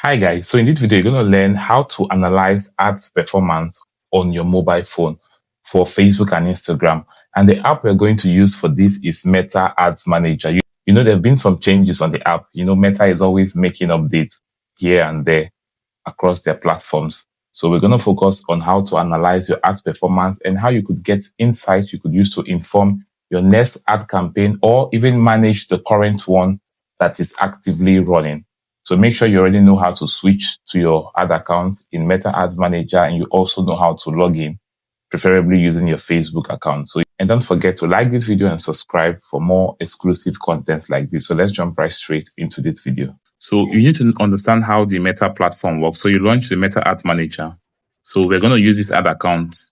Hi guys, so in this video, you're going to learn how to analyze ads performance on your mobile phone for Facebook and Instagram. And the app we're going to use for this is Meta Ads Manager. You know, there have been some changes on the app. You know, Meta is always making updates here and there across their platforms. So we're going to focus on how to analyze your ads performance and how you could get insights you could use to inform your next ad campaign or even manage the current one that is actively running. So make sure you already know how to switch to your ad accounts in Meta Ads Manager, and you also know how to log in, preferably using your Facebook account. And don't forget to like this video and subscribe for more exclusive content like this. So let's jump right straight into this video. So you need to understand how the Meta platform works. So you launch the Meta Ads Manager. So we're going to use this ad account.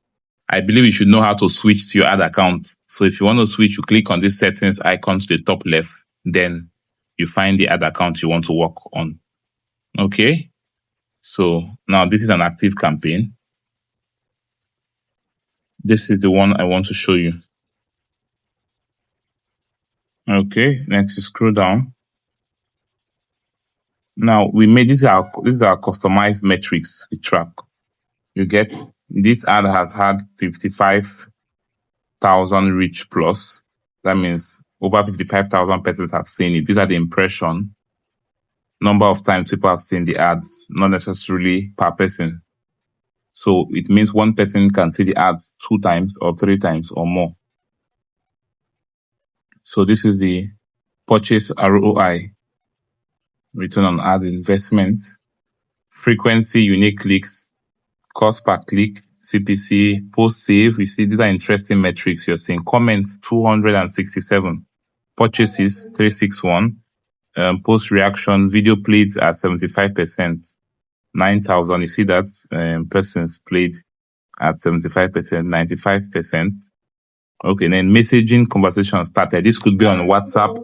I believe you should know how to switch to your ad account. So if you want to switch, you click on this settings icon to the top left, then you find the ad account you want to work on. Okay. So now this is an active campaign. This is the one I want to show you. Okay. Next, you scroll down. Now we made this is our customized metrics we track. You get this ad has had 55,000 reach plus. That means over 55,000 persons have seen it. These are the impression. Number of times people have seen the ads, not necessarily per person. So it means one person can see the ads 2 times or 3 times or more. So this is the purchase ROI, return on ad investment, frequency, unique clicks, cost per click, CPC, post save. You see, these are interesting metrics. You're seeing comments 267, purchases 361, post reaction, video played at 75%, 9,000. You see that persons played at 75%, 95%. Okay, then messaging conversation started. This could be on WhatsApp,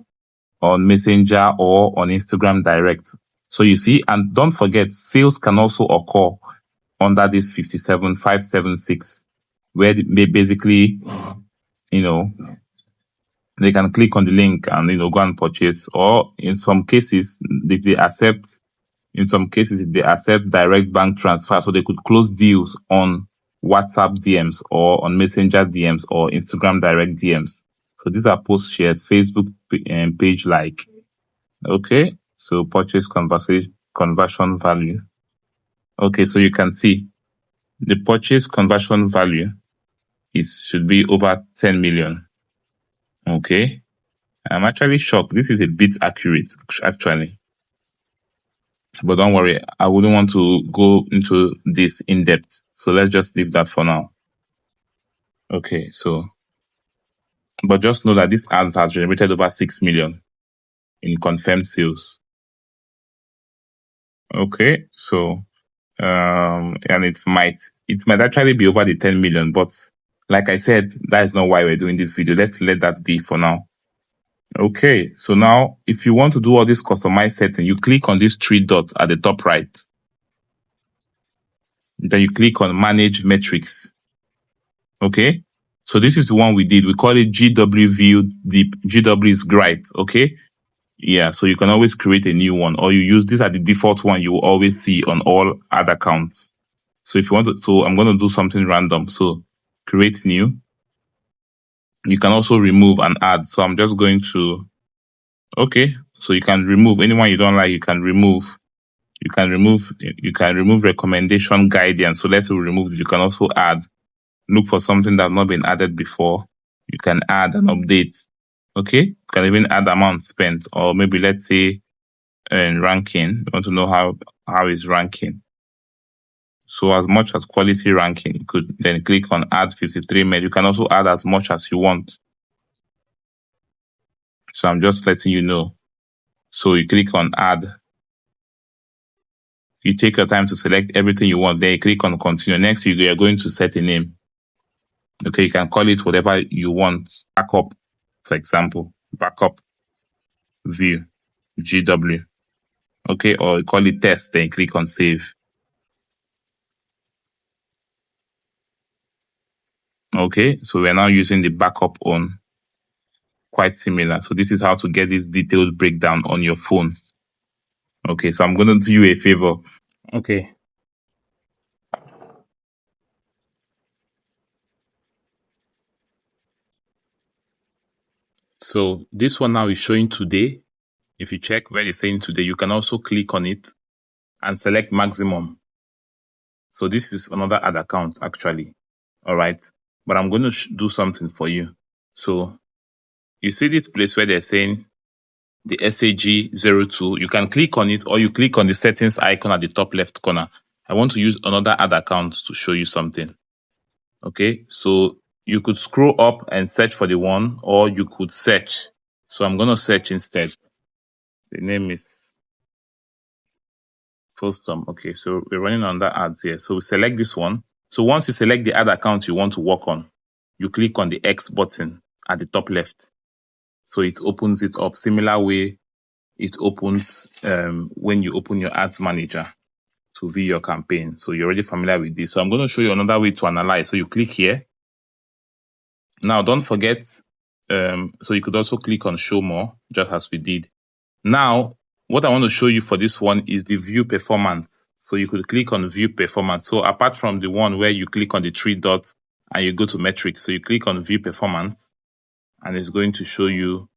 on Messenger, or on Instagram Direct. So you see, and don't forget, sales can also occur under this 57576, where they basically, they can click on the link and, go and purchase. Or in some cases, if they accept direct bank transfer, so they could close deals on WhatsApp DMs or on Messenger DMs or Instagram Direct DMs. So these are post shares, Facebook page like. Okay, so purchase conversion value. Okay, so you can see the purchase conversion value should be over 10 million. Okay, I'm actually shocked. This is a bit accurate, actually. But don't worry, I wouldn't want to go into this in depth. So let's just leave that for now. Okay, so, but just know that this ads has generated over 6 million in confirmed sales. Okay, so, and it might actually be over the 10 million, but like I said, that is not why we're doing this video. Let's let that be for now. Okay, so now if you want to do all this customized setting, you click on these 3 dots at the top right. Then you click on manage metrics. Okay, so this is the one we did. We call it GW view deep. GW is great. Okay, yeah, so you can always create a new one, or you use these are the default one you will always see on all ad accounts. So if you want to, so I'm going to do something random. So create new. You can also remove and add. So I'm just going to, okay, so you can remove anyone you don't like. You can remove recommendation guidance. So let's say we remove it. You can also add, look for something that has not been added before. You can add an update. Okay, you can even add amount spent, or maybe let's say ranking. You want to know how is ranking. So as much as quality ranking, you could then click on add 53 med. You can also add as much as you want. So I'm just letting you know. So you click on add. You take your time to select everything you want. Then you click on continue. Next, you are going to set a name. Okay, you can call it whatever you want. Backup, for example, backup view, GW. Okay, or you call it test, then you click on save. Okay, so we're now using the backup on. Quite similar. So this is how to get this detailed breakdown on your phone. Okay, so I'm going to do you a favor. Okay. So this one now is showing today. If you check where it's saying today, you can also click on it and select maximum. So this is another ad account actually. All right. But I'm going to do something for you. So you see this place where they're saying the SAG02. You can click on it or you click on the settings icon at the top left corner. I want to use another ad account to show you something. Okay. So you could scroll up and search for the one, or you could search. So I'm going to search instead. The name is Fullstorm. Okay. So we're running on that ads here. So we select this one. So once you select the ad account you want to work on, you click on the X button at the top left. So it opens it up. Similar way it opens when you open your ads manager to view your campaign. So you're already familiar with this. So I'm going to show you another way to analyze. So you click here. Now, don't forget, so you could also click on show more, just as we did. Now, what I want to show you for this one is the view performance. So you could click on view performance. So apart from the one where you click on the three dots and you go to metrics, so you click on view performance and it's going to show you,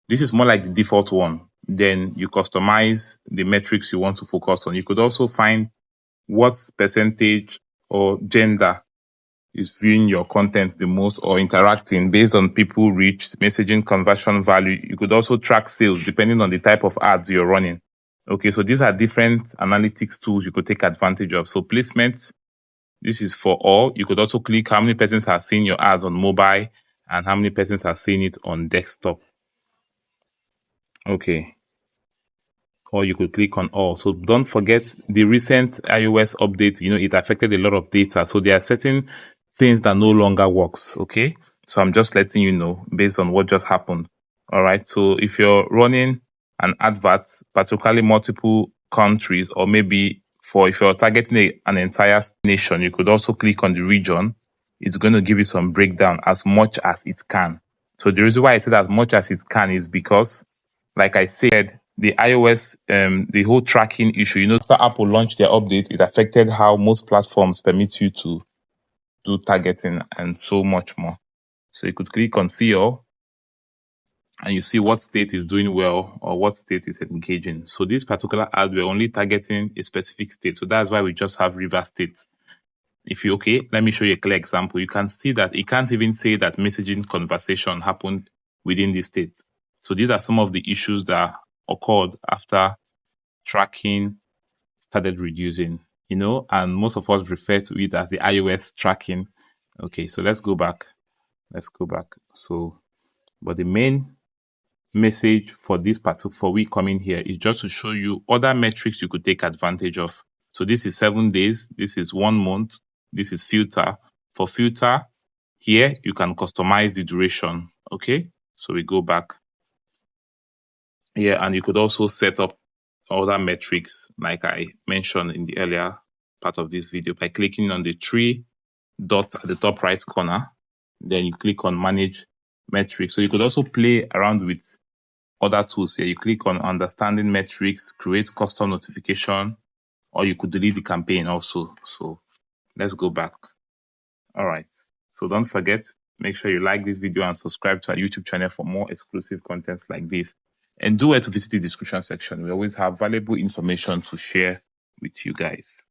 this is more like the default one. Then you customize the metrics you want to focus on. You could also find what percentage or gender is viewing your content the most or interacting based on people reached, messaging conversion value. You could also track sales depending on the type of ads you're running. Okay, so these are different analytics tools you could take advantage of. So placement, this is for all. You could also click how many persons have seen your ads on mobile and how many persons have seen it on desktop. Okay. Or you could click on all. So don't forget the recent iOS update, it affected a lot of data. So there are certain things that no longer works. Okay. So I'm just letting you know based on what just happened. All right. So if you're running an advert, particularly multiple countries, or maybe if you're targeting an entire nation, you could also click on the region. It's going to give you some breakdown as much as it can. So the reason why I said as much as it can is because, like I said, the iOS, the whole tracking issue, after Apple launched their update, it affected how most platforms permit you to do targeting and so much more. So you could click on see all and you see what state is doing well or what state is engaging. So this particular ad, we're only targeting a specific state. So that's why we just have River State. Let me show you a clear example. You can see that it can't even say that messaging conversation happened within the state. So these are some of the issues that occurred after tracking started reducing, and most of us refer to it as the iOS tracking. Okay, so let's go back. So, but the main message for this for we coming here is just to show you other metrics you could take advantage of. So this is 7 days. This is 1 month. This is filter. For filter, here you can customize the duration. Okay, so we go back. Yeah, and you could also set up other metrics like I mentioned in the earlier part of this video by clicking on the 3 dots at the top right corner. Then you click on manage metrics. So you could also play around with other tools here. You click on understanding metrics, create custom notification, or you could delete the campaign also. So let's go back. All right. So don't forget, make sure you like this video and subscribe to our YouTube channel for more exclusive content like this. And do it to visit the description section. We always have valuable information to share with you guys.